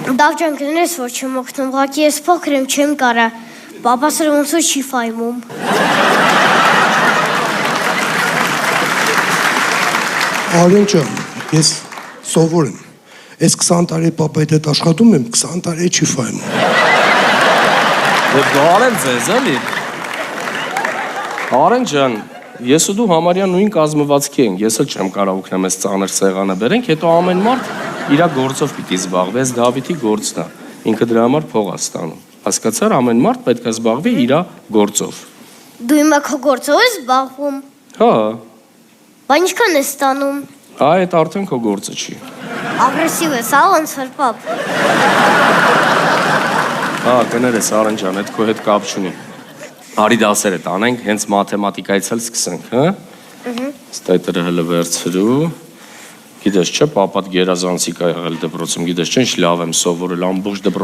Դավջան գնես, որ չեմ օգնում, ուղղակի ես փոքր եմ, չեմ կարա, պապասը ոնց որ չի ֆայմում։ Արեն ջան, ես սովոր եմ, ես 20 տարի պապայդ հետ աշխատում եմ, 20 տարի չի ֆայմում։ Արեն ձեզ, էլի։ Արեն ջան, ես ու դու համարյա նույն կազմվածքի ենք, ես էլ չեմ կարող օգնեմ այս ծանր սեղանը բերենք, հետո ամեն մարդ իր գործով պիտի զբաղվի, այս Դավիթի գործն է, ինքը դրա համար փող է ստանում, հասկացար, ամեն մարդ պետք է զբաղվի իր գործով։ Դու հիմա քո գործով ես զբաղվում։ Հա։ Բա ինչքան ես ստանում։ Այդ արդեն քո գործը չի։ Ագրեսիվ ես, ոնց որ պապ։ Հա, կներես Արեն ջան, այդ քո հետ կապ չունի։ Արի դասերը տանենք, հենց մաթեմատիկայից էլ սկսենք, հա։ Ստայտերը հələ վերցրու։ Գիտես չէ, պապատ գերազանցիկ ա եղել դպրոցում, գիտես չէ, ինչ լավ եմ սովորել, ամբողջ դպրոցը